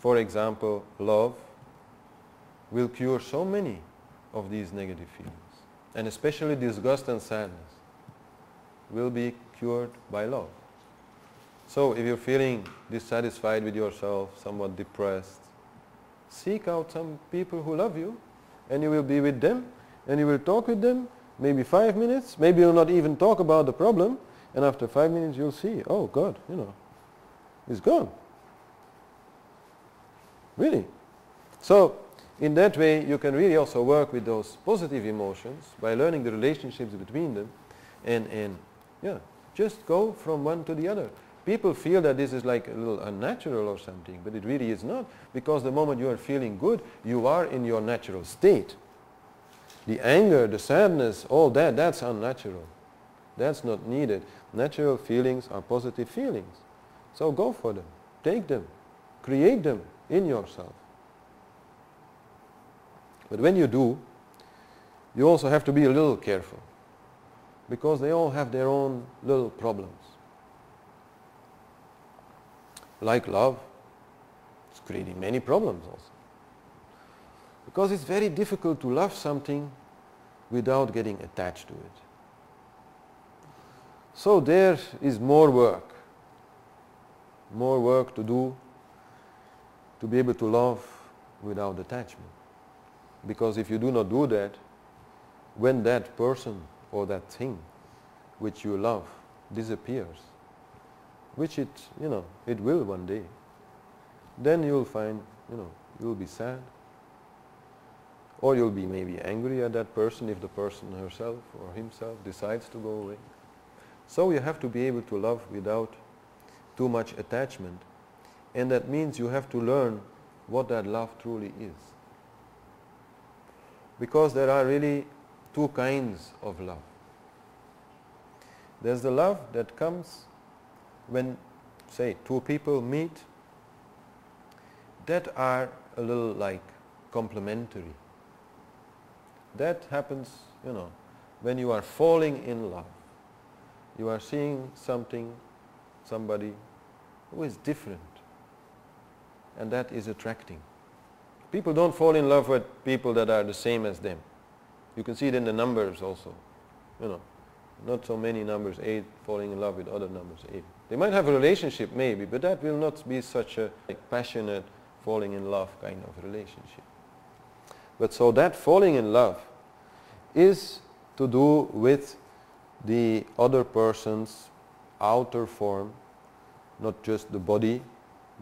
for example, love, will cure so many of these negative feelings. And especially disgust and sadness will be cured by love. So if you're feeling dissatisfied with yourself, somewhat depressed, seek out some people who love you, and you will be with them, and you will talk with them, maybe 5 minutes, maybe you'll not even talk about the problem, and after 5 minutes you'll see, oh God, it's gone. Really. So in that way you can really also work with those positive emotions by learning the relationships between them, and just go from one to the other. People feel that this is like a little unnatural or something, but it really is not, because the moment you are feeling good, you are in your natural state. The anger, the sadness, all that, that's unnatural. That's not needed. Natural feelings are positive feelings. So go for them. Take them. Create them in yourself. But when you do, you also have to be a little careful, because they all have their own little problems. Like love, it's creating many problems also. Because it's very difficult to love something without getting attached to it. So there is more work to do to be able to love without attachment. Because if you do not do that, when that person or that thing which you love disappears, which it will one day, then you'll find, you'll be sad, or you'll be maybe angry at that person if the person herself or himself decides to go away. So you have to be able to love without too much attachment, and that means you have to learn what that love truly is. Because there are really two kinds of love. There's the love that comes when, say, two people meet that are a little like complementary. That happens, when you are falling in love. You are seeing somebody who is different, and that is attracting. People don't fall in love with people that are the same as them. You can see it in the numbers also. Not so many numbers 8 falling in love with other numbers 8. They might have a relationship maybe, but that will not be such a passionate falling in love kind of relationship. But so that falling in love is to do with the other person's outer form, not just the body,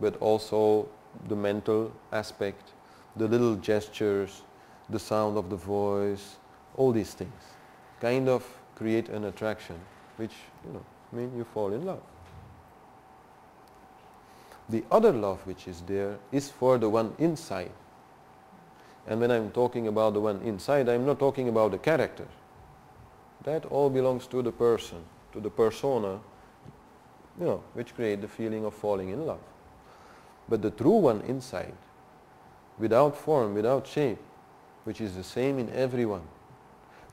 but also the mental aspect, the little gestures, the sound of the voice, all these things kind of create an attraction, which mean you fall in love. The other love which is there is for the one inside. And when I'm talking about the one inside, I'm not talking about the character. That all belongs to the person, to the persona, which create the feeling of falling in love. But the true one inside, without form, without shape, which is the same in everyone,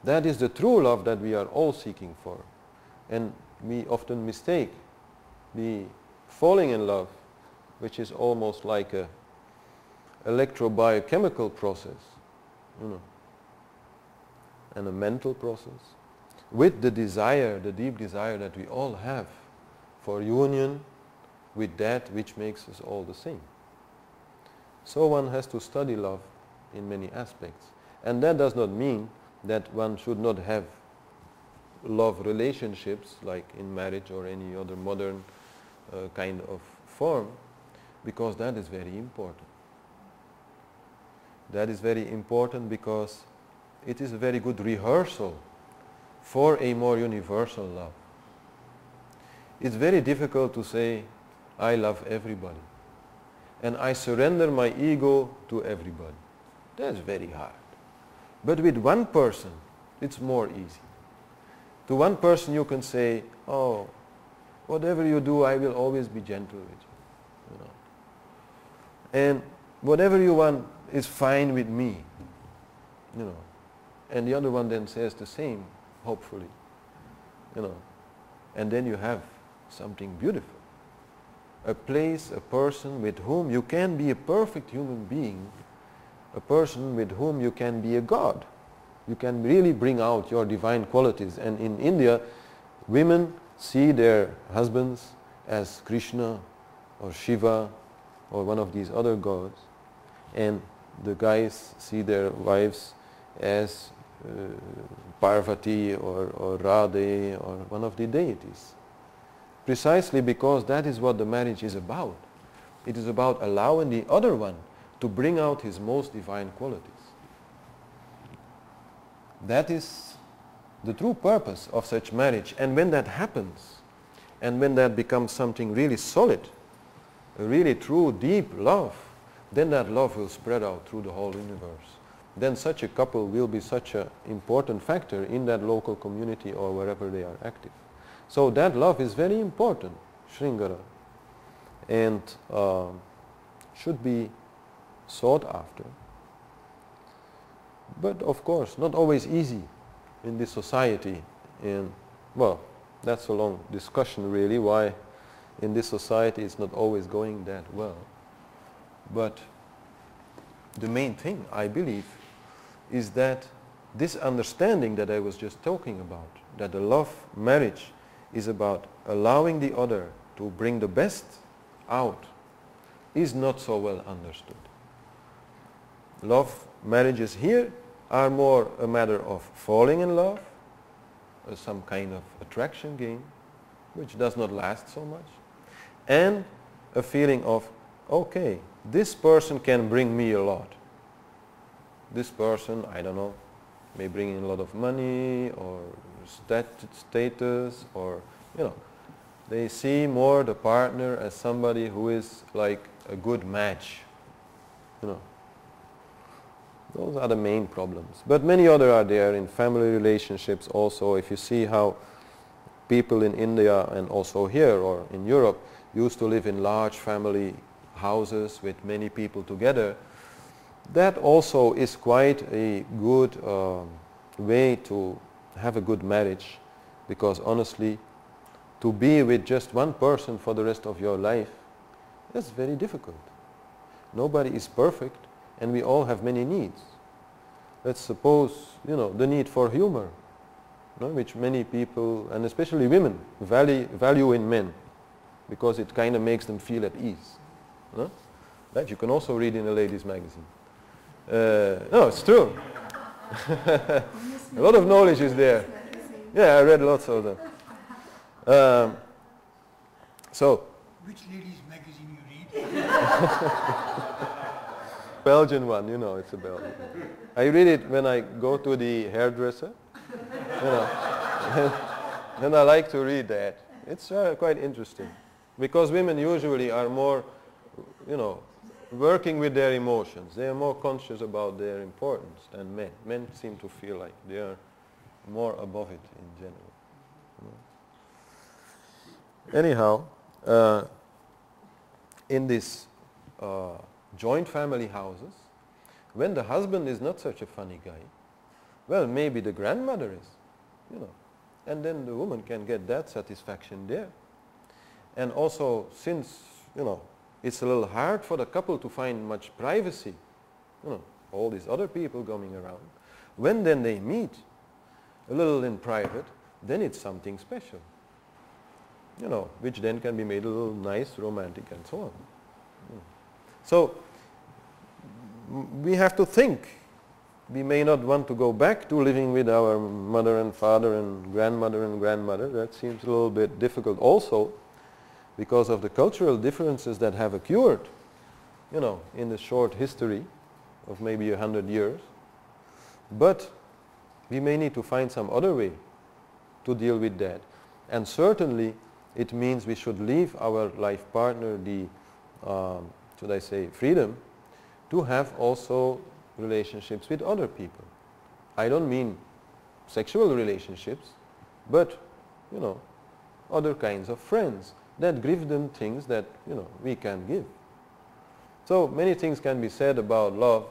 that is the true love that we are all seeking for. And we often mistake the falling in love, which is almost like a electrobiochemical process, and a mental process, with the desire, the deep desire that we all have for union with that which makes us all the same. So one has to study love in many aspects. And that does not mean that one should not have love relationships like in marriage or any other modern kind of form, because that is very important. That is very important because it is a very good rehearsal for a more universal love. It's very difficult to say, I love everybody, and I surrender my ego to everybody. That's very hard. But with one person, it's more easy. To one person you can say, oh, whatever you do, I will always be gentle with you. And whatever you want is fine with me. And the other one then says the same, hopefully. And then you have something beautiful. a place, a person with whom you can be a perfect human being, a person with whom you can be a god. You can really bring out your divine qualities. And in India, women see their husbands as Krishna or Shiva or one of these other gods, and the guys see their wives as Parvati or Radhe or one of the deities. Precisely because that is what the marriage is about. It is about allowing the other one to bring out his most divine qualities. That is the true purpose of such marriage. And when that happens, and when that becomes something really solid, a really true, deep love, then that love will spread out through the whole universe. Then such a couple will be such an important factor in that local community or wherever they are active. So that love is very important, Sringara, and should be sought after. But of course, not always easy in this society. And well, that's a long discussion really, why in this society it's not always going that well. But the main thing, I believe, is that this understanding that I was just talking about, that the love marriage is about allowing the other to bring the best out, is not so well understood. Love marriages here are more a matter of falling in love, some kind of attraction game, which does not last so much, and a feeling of, okay, this person can bring me a lot. This person, I don't know, may bring in a lot of money or status, or, you know, they see more the partner as somebody who is like a good match, you know. Those are the main problems. But many other are there in family relationships also. If you see how people in India and also here or in Europe used to live in large family houses with many people together, that also is quite a good way to have a good marriage, because honestly, to be with just one person for the rest of your life, that's very difficult. Nobody is perfect, and we all have many needs. Let's suppose, you know, the need for humor, you know, which many people, and especially women, value in men, because it kind of makes them feel at ease. You know? That you can also read in a ladies' magazine. No, it's true. A lot of knowledge is there. Yeah, I read lots of them. Which ladies' magazine you read? Belgian one, you know, it's a Belgian. I read it when I go to the hairdresser, you know, and I like to read that. It's quite interesting, because women usually are more, you know, working with their emotions. They are more conscious about their importance than men. Men seem to feel like they are more above it in general. Anyhow, in this joint family houses, when the husband is not such a funny guy, well, maybe the grandmother is, you know, and then the woman can get that satisfaction there. And also, since, you know, it's a little hard for the couple to find much privacy, you know, all these other people coming around, when then they meet a little in private, then it's something special, you know, which then can be made a little nice, romantic, and so on. So we have to think. We may not want to go back to living with our mother and father and grandmother. That seems a little bit difficult also, because of the cultural differences that have occurred, you know, in the short history of maybe 100 years. But we may need to find some other way to deal with that. And certainly it means we should leave our life partner the, should I say, freedom to have also relationships with other people. I don't mean sexual relationships, but, you know, other kinds of friends that give them things that, you know, we can give. So many things can be said about love,